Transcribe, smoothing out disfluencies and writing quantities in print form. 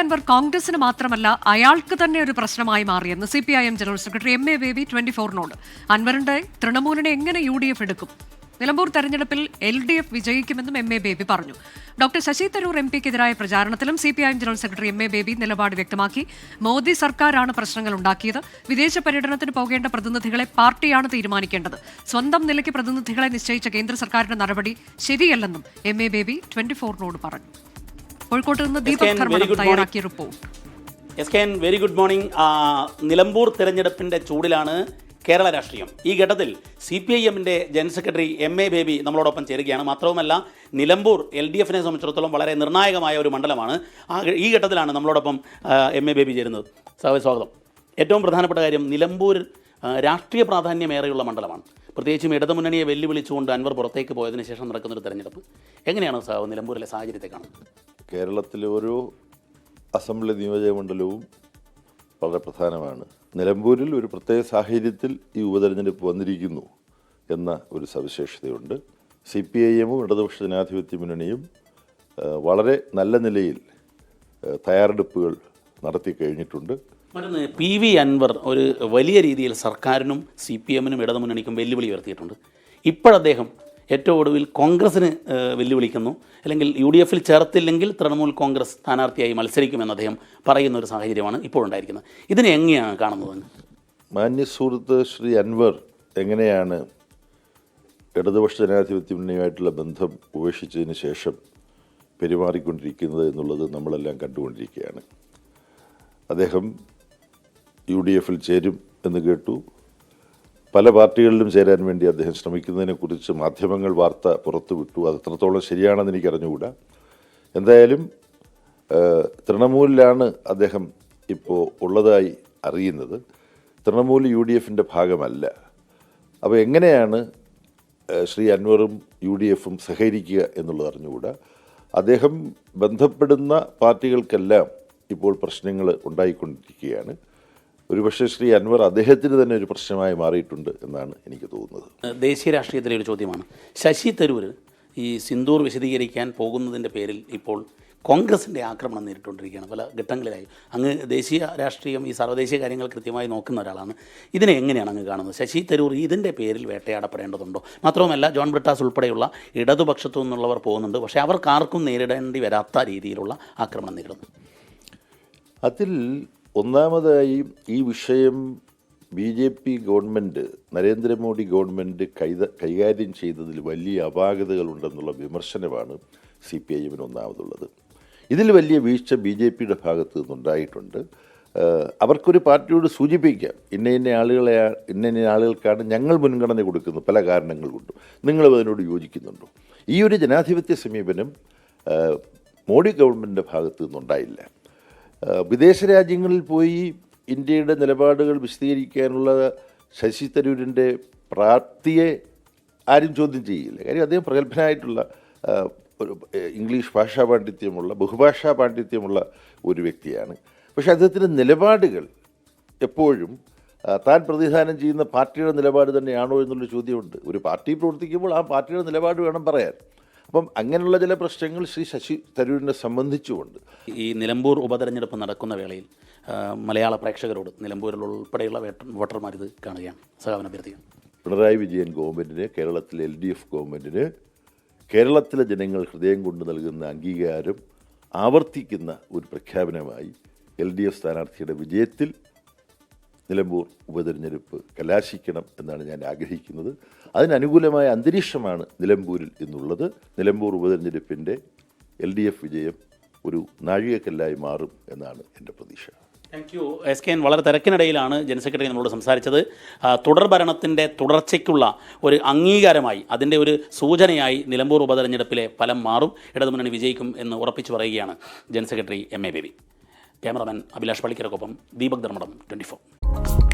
അൻവർ കോൺഗ്രസിന് മാത്രമല്ല അയാൾക്ക് തന്നെ ഒരു പ്രശ്നമായി മാറിയെന്ന് CPIM general secretary MA Baby 24നോട്. അൻവറിന്റെ തൃണമൂലിനെ എങ്ങനെ UDF എടുക്കും? നിലമ്പൂർ തെരഞ്ഞെടുപ്പിൽ LDF വിജയിക്കുമെന്നും MA ബേബി പറഞ്ഞു. ഡോക്ടർ ശശി തരൂർ MPക്കെതിരായ പ്രചാരണത്തിലും CPIM general secretary MA Baby നിലപാട് വ്യക്തമാക്കി. മോദി സർക്കാരാണ് പ്രശ്നങ്ങൾ ഉണ്ടാക്കിയത്. വിദേശ പര്യടനത്തിന് പോകേണ്ട പ്രതിനിധികളെ പാർട്ടിയാണ് തീരുമാനിക്കേണ്ടത്. സ്വന്തം നിലയ്ക്ക് പ്രതിനിധികളെ നിശ്ചയിച്ച കേന്ദ്ര സർക്കാരിന്റെ നടപടി ശരിയല്ലെന്നും MA ബേബി 24നോട് പറഞ്ഞു. കോഴിക്കോട്ട് നിന്ന് ദീപക് ധർമ്മടം തയ്യാറാക്കിയ report. Very good morning. Nilambur തെരഞ്ഞെടുപ്പിന്റെ ചൂടിലാണ് കേരള രാഷ്ട്രീയം. ഈ ഘട്ടത്തിൽ CPIMന്റെ ജനറൽ സെക്രട്ടറി MA ബേബി നമ്മളോടൊപ്പം ചേരുകയാണ്. മാത്രവുമല്ല, നിലമ്പൂർ LDFനെ സംബന്ധിച്ചിടത്തോളം വളരെ നിർണായകമായ ഒരു മണ്ഡലമാണ്. ഈ ഘട്ടത്തിലാണ് നമ്മളോടൊപ്പം MA ബേബി ചേരുന്നത്. സ്വാഗതം. ഏറ്റവും പ്രധാനപ്പെട്ട കാര്യം, നിലമ്പൂർ രാഷ്ട്രീയ പ്രാധാന്യമേറെയുള്ള മണ്ഡലമാണ്. പ്രത്യേകിച്ചും ഇടതുമുന്നണിയെ വെല്ലുവിളിച്ചുകൊണ്ട് അൻവർ പുറത്തേക്ക് പോയതിനു ശേഷം നടക്കുന്നൊരു തെരഞ്ഞെടുപ്പ്. എങ്ങനെയാണ് നിലമ്പൂരിലെ സാഹചര്യത്തെ കാണുന്നത്? കേരളത്തിലെ ഓരോ അസംബ്ലി നിയോജകമണ്ഡലവും വളരെ പ്രധാനമാണ്. നിലമ്പൂരിൽ ഒരു പ്രത്യേക സാഹചര്യത്തിൽ ഈ ഉപതെരഞ്ഞെടുപ്പ് വന്നിരിക്കുന്നു എന്ന ഒരു സവിശേഷതയുണ്ട്. CPIMും ഇടതുപക്ഷ ജനാധിപത്യ മുന്നണിയും വളരെ നല്ല നിലയിൽ തയ്യാറെടുപ്പുകൾ നടത്തി കഴിഞ്ഞിട്ടുണ്ട്. മറ്റൊന്ന്, PV അൻവർ ഒരു വലിയ രീതിയിൽ സർക്കാരിനും CPIMനും ഇടതുമുന്നണിക്കും വെല്ലുവിളി ഉയർത്തിയിട്ടുണ്ട്. ഇപ്പോഴദ്ദേഹം ഏറ്റവും ഒടുവിൽ കോൺഗ്രസിന് വെല്ലുവിളിക്കുന്നു. അല്ലെങ്കിൽ UDFൽ ചേർത്തില്ലെങ്കിൽ തൃണമൂൽ കോൺഗ്രസ് സ്ഥാനാർത്ഥിയായി മത്സരിക്കുമെന്ന് അദ്ദേഹം പറയുന്ന ഒരു സാഹചര്യമാണ് ഇപ്പോഴുണ്ടായിരിക്കുന്നത്. ഇതിനെ എങ്ങനെയാണ് കാണുന്നത്? മാന്യ സുഹൃത്ത് ശ്രീ അൻവർ എങ്ങനെയാണ് ഇടതുപക്ഷ ജനാധിപത്യ മുന്നണിയുമായിട്ടുള്ള ബന്ധം ഉപേക്ഷിച്ചതിന് ശേഷം പെരുമാറിക്കൊണ്ടിരിക്കുന്നത് എന്നുള്ളത് നമ്മളെല്ലാം കണ്ടുകൊണ്ടിരിക്കുകയാണ്. അദ്ദേഹം UDFൽ ചേരും എന്ന് കേട്ടു. പല പാർട്ടികളിലും ചേരാൻ വേണ്ടി അദ്ദേഹം ശ്രമിക്കുന്നതിനെക്കുറിച്ച് മാധ്യമങ്ങൾ വാർത്ത പുറത്തുവിട്ടു. അത് എത്രത്തോളം ശരിയാണെന്ന് എനിക്കറിഞ്ഞുകൂടാ. എന്തായാലും തൃണമൂലിലാണ് അദ്ദേഹം ഇപ്പോൾ ഉള്ളതായി അറിയുന്നത്. തൃണമൂൽ UDFൻ്റെ ഭാഗമല്ല. അപ്പോൾ എങ്ങനെയാണ് ശ്രീ അൻവറും UDFും സഹകരിക്കുക എന്നുള്ളത് അറിഞ്ഞുകൂടാ. അദ്ദേഹം ബന്ധപ്പെടുന്ന പാർട്ടികൾക്കെല്ലാം ഇപ്പോൾ പ്രശ്നങ്ങൾ ഉണ്ടായിക്കൊണ്ടിരിക്കുകയാണ്. ഒരുപക്ഷെ ശ്രീ അൻവർ അദ്ദേഹത്തിന് തന്നെ ഒരു പ്രശ്നമായി മാറിയിട്ടുണ്ട് എന്നാണ് എനിക്ക് തോന്നുന്നത്. ദേശീയ രാഷ്ട്രീയത്തിലെ ഒരു ചോദ്യമാണ്. ശശി തരൂർ ഈ സിന്ദൂർ വിശദീകരിക്കാൻ പോകുന്നതിൻ്റെ പേരിൽ ഇപ്പോൾ കോൺഗ്രസിൻ്റെ ആക്രമണം നേരിട്ടുകൊണ്ടിരിക്കുകയാണ് പല ഘട്ടങ്ങളിലായി. അങ്ങ് ദേശീയ രാഷ്ട്രീയം, ഈ സർവ്വദേശീയ കാര്യങ്ങൾ കൃത്യമായി നോക്കുന്ന ഒരാളാണ്. ഇതിനെ എങ്ങനെയാണ് അങ്ങ് കാണുന്നത്? ശശി തരൂർ ഇതിൻ്റെ പേരിൽ വേട്ടയാടപ്പെടേണ്ടതുണ്ടോ? മാത്രവുമല്ല, ജോൺ ബ്രിട്ടാസ് ഉൾപ്പെടെയുള്ള ഇടതുപക്ഷത്തു നിന്നുള്ളവർ പോകുന്നുണ്ട്. പക്ഷേ അവർക്കാർക്കും നേരിടേണ്ടി വരാത്ത രീതിയിലുള്ള ആക്രമണം നേരിടുന്നു. അതിൽ ഒന്നാമതായി ഈ വിഷയം BJP ഗവൺമെൻറ്, നരേന്ദ്രമോദി ഗവൺമെൻറ് കൈകാര്യം ചെയ്തതിൽ വലിയ അപാകതകളുണ്ടെന്നുള്ള വിമർശനമാണ് CPIMന് ഒന്നാമതുള്ളത്. ഇതിൽ വലിയ വീഴ്ച BJPയുടെ ഭാഗത്തു നിന്നുണ്ടായിട്ടുണ്ട്. അവർക്കൊരു പാർട്ടിയോട് സൂചിപ്പിക്കാം, ഇന്ന ആളുകൾക്കാണ് ഞങ്ങൾ മുൻഗണന കൊടുക്കുന്നത് പല കാരണങ്ങൾ കൊണ്ടും, നിങ്ങളും അതിനോട് യോജിക്കുന്നുണ്ടോ? ഈ ഒരു ജനാധിപത്യ സമീപനം മോഡി ഗവൺമെൻറ്റിൻ്റെ ഭാഗത്തു നിന്നുണ്ടായില്ല. വിദേശ രാജ്യങ്ങളിൽ പോയി ഇന്ത്യയുടെ നിലപാടുകൾ വിശദീകരിക്കാനുള്ള ശശി തരൂരിൻ്റെ പ്രാപ്തിയെ ആരും ചോദ്യം ചെയ്യില്ല. കാര്യം അദ്ദേഹം പ്രഗത്ഭനായിട്ടുള്ള ഒരു ഇംഗ്ലീഷ് ഭാഷാ പാണ്ഡിത്യമുള്ള, ബഹുഭാഷാ പാണ്ഡിത്യമുള്ള ഒരു വ്യക്തിയാണ്. പക്ഷേ അദ്ദേഹത്തിൻ്റെ നിലപാടുകൾ എപ്പോഴും താൻ പ്രതിനിധാനം ചെയ്യുന്ന പാർട്ടിയുടെ നിലപാട് തന്നെയാണോ എന്നുള്ളൊരു ചോദ്യമുണ്ട്. ഒരു പാർട്ടി പ്രവർത്തിക്കുമ്പോൾ ആ പാർട്ടിയുടെ നിലപാട് വേണം പറയാൻ. അപ്പം അങ്ങനെയുള്ള ചില പ്രശ്നങ്ങൾ ശ്രീ ശശി തരൂരിനെ സംബന്ധിച്ചുകൊണ്ട് ഈ നിലമ്പൂർ ഉപതെരഞ്ഞെടുപ്പ് നടക്കുന്ന വേളയിൽ മലയാള പ്രേക്ഷകരോട്, നിലമ്പൂരിൽ ഉൾപ്പെടെയുള്ള വോട്ടർമാർ ഇത് കാണുകയാണ്, സഹാവന അഭ്യർത്ഥിക്കുകയാണ്. പിണറായി വിജയൻ ഗവൺമെൻറ്റിന്, കേരളത്തിലെ LDF ഗവൺമെൻറ്റിന് കേരളത്തിലെ ജനങ്ങൾ ഹൃദയം കൊണ്ട് നൽകുന്ന അംഗീകാരം ആവർത്തിക്കുന്ന ഒരു പ്രഖ്യാപനമായി LDF സ്ഥാനാർത്ഥിയുടെ വിജയത്തിൽ നിലമ്പൂർ ഉപതെരഞ്ഞെടുപ്പ് കലാശിക്കണം എന്നാണ് ഞാൻ ആഗ്രഹിക്കുന്നത്. അതിനനുകൂലമായ അന്തരീക്ഷമാണ് നിലമ്പൂരിൽ ഇന്നുള്ളത്. നിലമ്പൂർ ഉപതെരഞ്ഞെടുപ്പിൻ്റെ LDF വിജയം ഒരു നാഴികക്കല്ലായി മാറും എന്നാണ് എൻ്റെ പ്രതീക്ഷ. Thank you. SKN വളരെ തിരക്കിനിടയിലാണ് ജനറൽ സെക്രട്ടറി നമ്മളോട് സംസാരിച്ചത്. തുടർ ഭരണത്തിൻ്റെ തുടർച്ചയ്ക്കുള്ള ഒരു അംഗീകാരമായി, അതിൻ്റെ ഒരു സൂചനയായി നിലമ്പൂർ ഉപതെരഞ്ഞെടുപ്പിലെ ഫലം മാറും, ഇടതുമുന്നണി വിജയിക്കും എന്ന് ഉറപ്പിച്ചു പറയുകയാണ് general secretary MA Baby. Cameraman Abhilash പള്ളിക്കരക്കൊപ്പം ദീപക് ധർമ്മടം, 24.